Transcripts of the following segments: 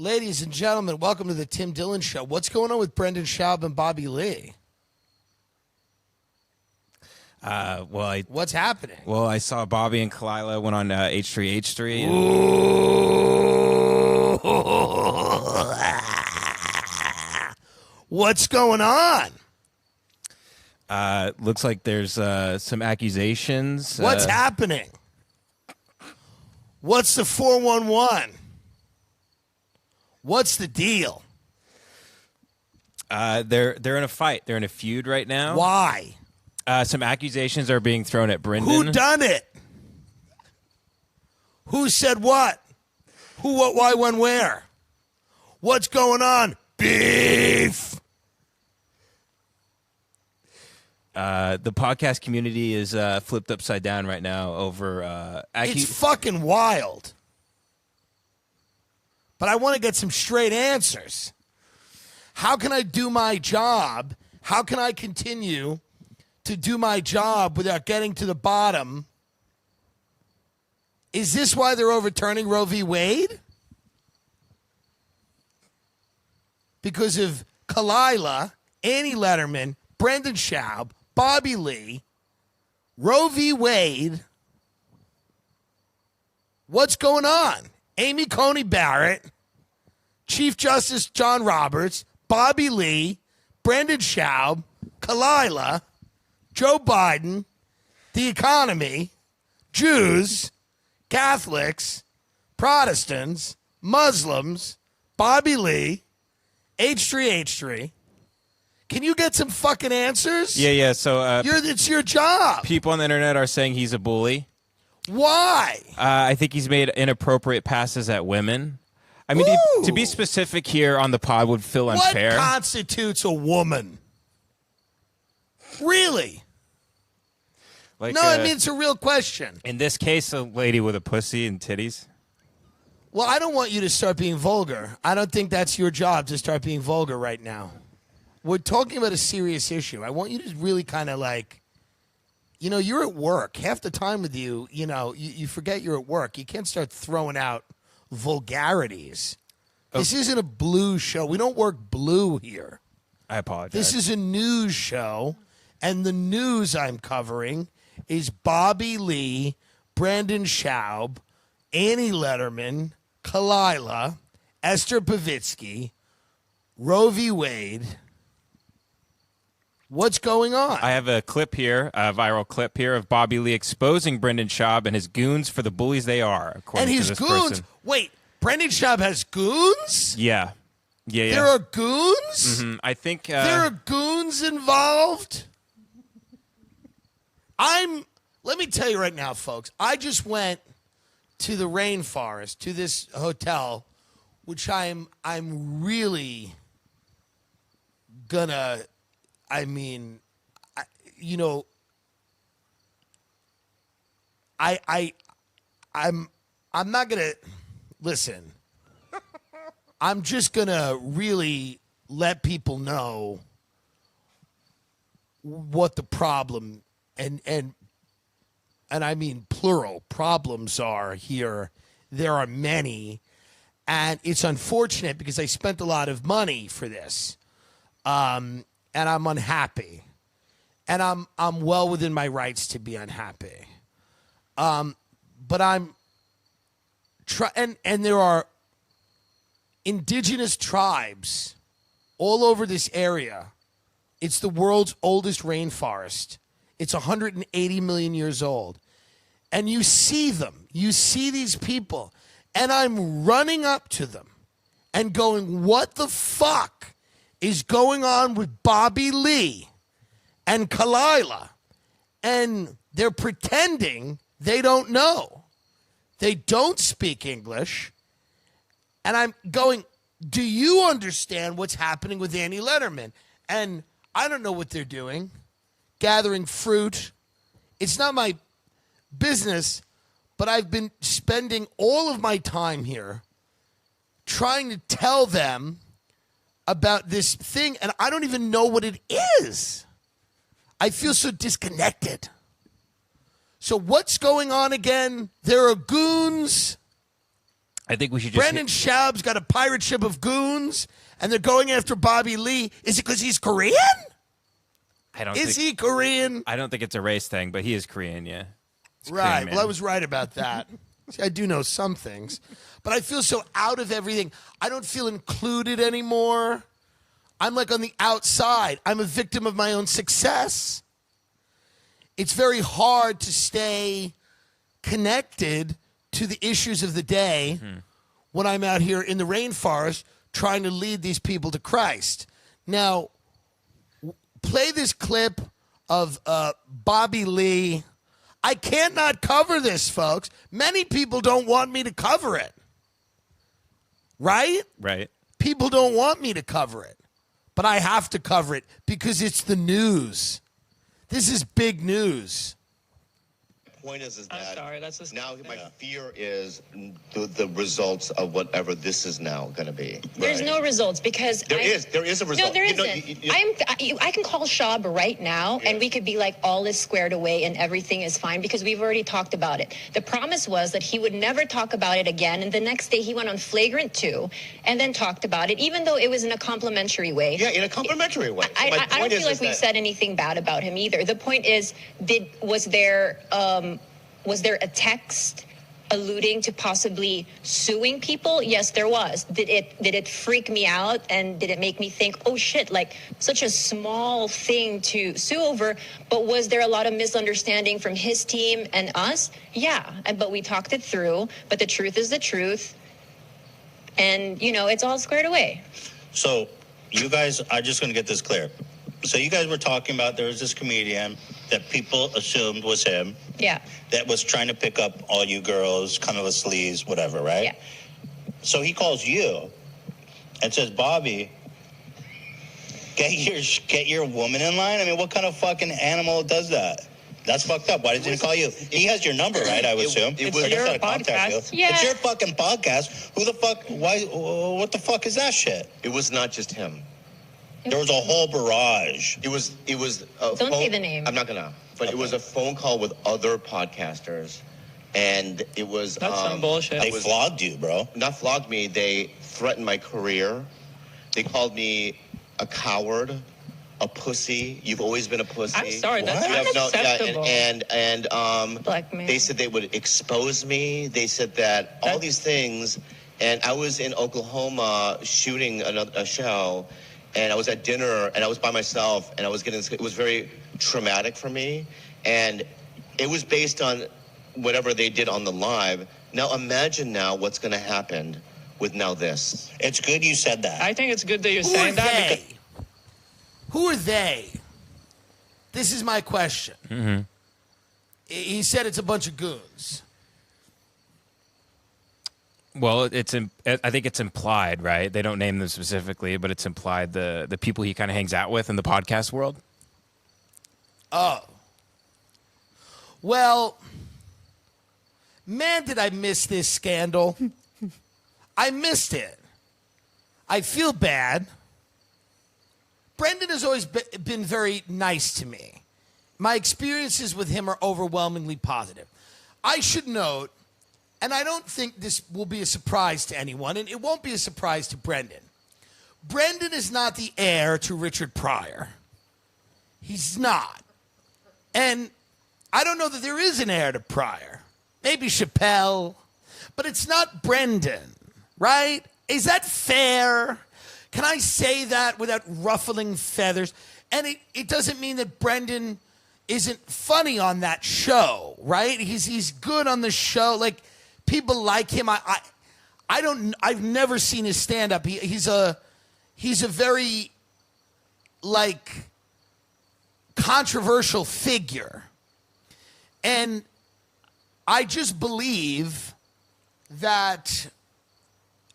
Ladies and gentlemen, welcome to the Tim Dillon Show. What's going on with Brendan Schaub and Bobby Lee? What's happening? Well, I saw Bobby and Kalila went on H3H3. What's going on? Looks like there's some accusations. What's happening? What's the 411? What's the deal? They're in a fight. They're in a feud right now. Why? Some accusations are being thrown at Brendan. Who done it? Who said what? Who, what, why, when, where? What's going on? Beef! The podcast community is flipped upside down right now over... It's fucking wild. But I want to get some straight answers. How can I do my job? How can I continue to do my job without getting to the bottom? Is this why they're overturning Roe v. Wade? Because of Kalila, Annie Letterman, Brendan Schaub, Bobby Lee, Roe v. Wade. What's going on? Amy Coney Barrett, Chief Justice John Roberts, Bobby Lee, Brendan Schaub, Kalila, Joe Biden, the economy, Jews, Catholics, Protestants, Muslims, Bobby Lee, H3H3. Can you get some fucking answers? Yeah. So it's your job. people on the internet are saying he's a bully. Why? I think he's made inappropriate passes at women. I mean, to be specific here on the pod would feel unfair. What constitutes a woman? Really? Like, No, I mean, it's a real question. In this case, a lady with a pussy and titties. Well, I don't want you to start being vulgar. I don't think that's your job to start being vulgar right now. We're talking about a serious issue. I want you to really kind of like, you're at work. Half the time with you, you forget you're at work. You can't start throwing out vulgarities. This isn't a blue show. We don't work blue here. I apologize. This is a news show, and the news I'm covering is Bobby Lee, Brendan Schaub, Annie Letterman, Kalila, Esther Pavitsky, Roe v. Wade. What's going on? I have a clip here, a viral clip here of Bobby Lee exposing Brendan Schaub and his goons for the bullies they are, according and to his this goons? person. Wait, Brendan Schaub has goons? Yeah. There are goons? Mm-hmm. I think... there are goons involved? Let me tell you right now, folks. I just went to the rainforest, to this hotel, which I'm really gonna... I'm not gonna listen. I'm just gonna really let people know what the problem and I mean plural problems are here. There are many, and it's unfortunate because I spent a lot of money for this. And I'm unhappy, and I'm well within my rights to be unhappy. But I'm and there are indigenous tribes all over this area. It's the world's oldest rainforest. It's 180 million years old, and you see them. You see these people, and I'm running up to them and going, "What the fuck is going on with Bobby Lee and Kalila?" And they're pretending they don't know. They don't speak English. And I'm going, do you understand what's happening with Annie Letterman? And I don't know what they're doing. Gathering fruit. It's not my business, but I've been spending all of my time here trying to tell them about this thing, and I don't even know what it is. I feel so disconnected. So what's going on again? There are goons. I think we should just... Brendan Schaub's got a pirate ship of goons, and they're going after Bobby Lee. Is it because he's Korean? Is he Korean? I don't think it's a race thing, but he is Korean, yeah. Right. Korean, well, I was right about that. See, I do know some things. But I feel so out of everything. I don't feel included anymore. I'm like on the outside. I'm a victim of my own success. It's very hard to stay connected to the issues of the day when I'm out here in the rainforest trying to lead these people to Christ. Now, play this clip of Bobby Lee. I can't not cover this, folks. Many people don't want me to cover it. Right? Right. People don't want me to cover it. But I have to cover it because it's the news. This is big news. Point is that I'm sorry, that's just now my fear is the results of whatever this is now going to be. There's no results because there is a result. No, there isn't. I can call Schaub right now, and we could be like, all is squared away and everything is fine because we've already talked about it. The promise was that he would never talk about it again, and the next day he went on Flagrant 2 and then talked about it, even though it was in a complimentary way. Yeah, in a complimentary way. I don't feel like we've said anything bad about him either. The point is, was there a text alluding to possibly suing people? Yes, there was. Did it freak me out, and did it make me think, oh shit, like such a small thing to sue over? But was there a lot of misunderstanding from his team and us? Yeah, but we talked it through. But the truth is the truth, and it's all squared away. So you guys are just going to get this clear. So you guys were talking about there was this comedian that people assumed was him. Yeah. That was trying to pick up all you girls, kind of a sleaze, whatever, right? Yeah. So he calls you and says, Bobby, get your woman in line? I mean, what kind of fucking animal does that? That's fucked up. Why didn't he call you? He has your number, right, I would assume? It's your podcast. Yeah. It's your fucking podcast. Who the fuck, why, what the fuck is that shit? It was not just him. There was a whole barrage. It was. Don't say the name. I'm not gonna. But okay. It was a phone call with other podcasters, and it was. That's some bullshit. They flogged you, bro. Not flogged me. They threatened my career. They called me a coward, a pussy. You've always been a pussy. I'm sorry, that's unacceptable. Blackmail. They said they would expose me. They said that all these things, and I was in Oklahoma shooting a show. And I was at dinner, and I was by myself, and it was very traumatic for me. And it was based on whatever they did on the live. Now imagine now what's going to happen with now this. It's good you said that. I think it's good that you're Who saying are that. they? Who are they? This is my question. Mm-hmm. He said it's a bunch of goons. Well, I think it's implied, right? They don't name them specifically, but it's implied the people he kind of hangs out with in the podcast world. Oh. Well, man, did I miss this scandal. I missed it. I feel bad. Brendan has always been very nice to me. My experiences with him are overwhelmingly positive. I should note, and I don't think this will be a surprise to anyone, and it won't be a surprise to Brendan. Brendan is not the heir to Richard Pryor. He's not. And I don't know that there is an heir to Pryor. Maybe Chappelle. But it's not Brendan, right? Is that fair? Can I say that without ruffling feathers? And it doesn't mean that Brendan isn't funny on that show, right? He's good on the show. Like, people like him. I've never seen his stand up. He's a very like controversial figure. And I just believe that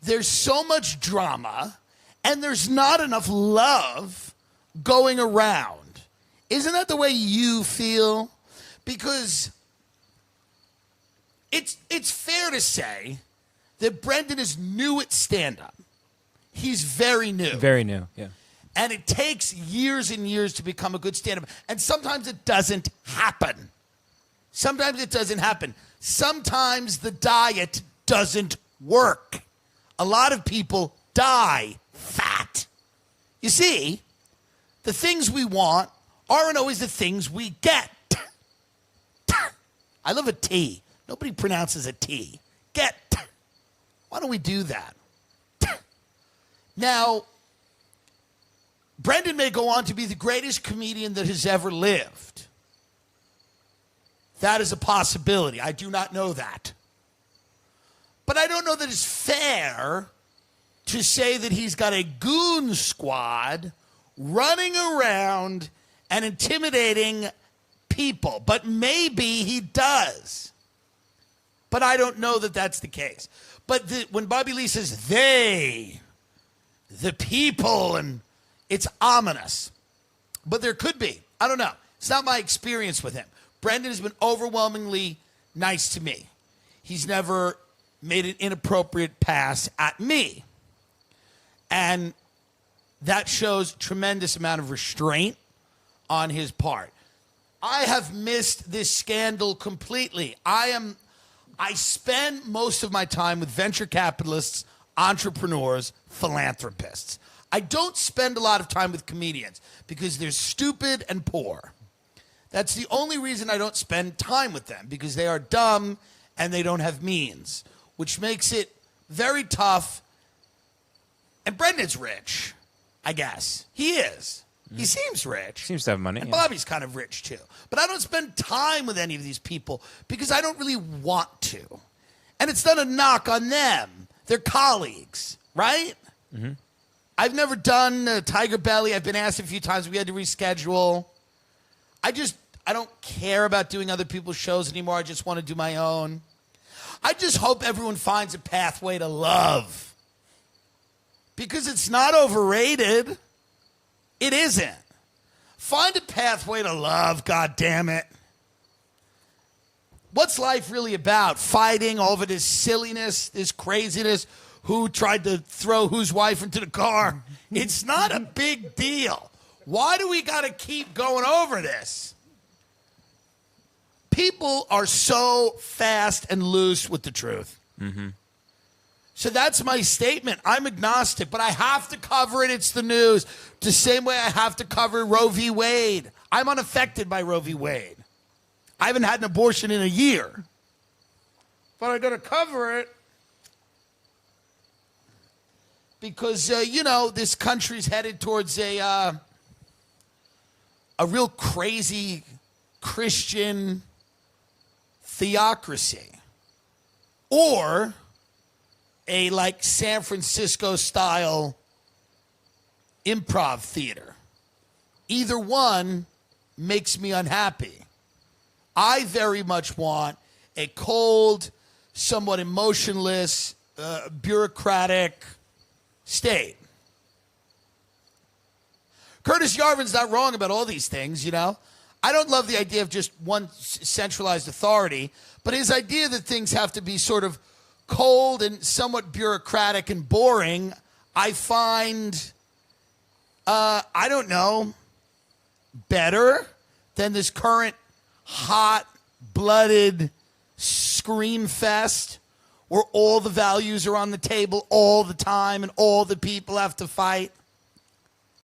there's so much drama and there's not enough love going around. Isn't that the way you feel? Because it's fair to say that Brendan is new at stand-up. He's very new. Very new, yeah. And it takes years and years to become a good stand-up. And sometimes it doesn't happen. Sometimes the diet doesn't work. A lot of people die fat. You see, the things we want aren't always the things we get. I love a T. Nobody pronounces a T. Get. Why don't we do that? Now, Brendan may go on to be the greatest comedian that has ever lived. That is a possibility. I do not know that. But I don't know that it's fair to say that he's got a goon squad running around and intimidating people. But maybe he does. But I don't know that that's the case. But when Bobby Lee says they, the people, and it's ominous. But there could be. I don't know. It's not my experience with him. Brendan has been overwhelmingly nice to me. He's never made an inappropriate pass at me. And that shows tremendous amount of restraint on his part. I have missed this scandal completely. I spend most of my time with venture capitalists, entrepreneurs, philanthropists. I don't spend a lot of time with comedians because they're stupid and poor. That's the only reason I don't spend time with them, because they are dumb and they don't have means, which makes it very tough. And Brendan's rich, I guess. He is. He seems rich. Seems to have money. And yeah. Bobby's kind of rich, too. But I don't spend time with any of these people because I don't really want to. And it's not a knock on them. They're colleagues, right? Mm-hmm. I've never done Tiger Belly. I've been asked a few times. We had to reschedule. I don't care about doing other people's shows anymore. I just want to do my own. I just hope everyone finds a pathway to love. Because it's not overrated. It isn't. Find a pathway to love, God damn it. What's life really about? Fighting over this silliness, this craziness? Who tried to throw whose wife into the car? It's not a big deal. Why do we got to keep going over this? People are so fast and loose with the truth. Mm-hmm. So that's my statement. I'm agnostic, but I have to cover it. It's the news. The same way I have to cover Roe v. Wade. I'm unaffected by Roe v. Wade. I haven't had an abortion in a year. But I got to cover it because, this country's headed towards a real crazy Christian theocracy. Or a San Francisco style improv theater. Either one makes me unhappy. I very much want a cold, somewhat emotionless, bureaucratic state. Curtis Yarvin's not wrong about all these things, I don't love the idea of just one centralized authority, but his idea that things have to be sort of cold and somewhat bureaucratic and boring, I find, better than this current hot-blooded scream fest where all the values are on the table all the time and all the people have to fight.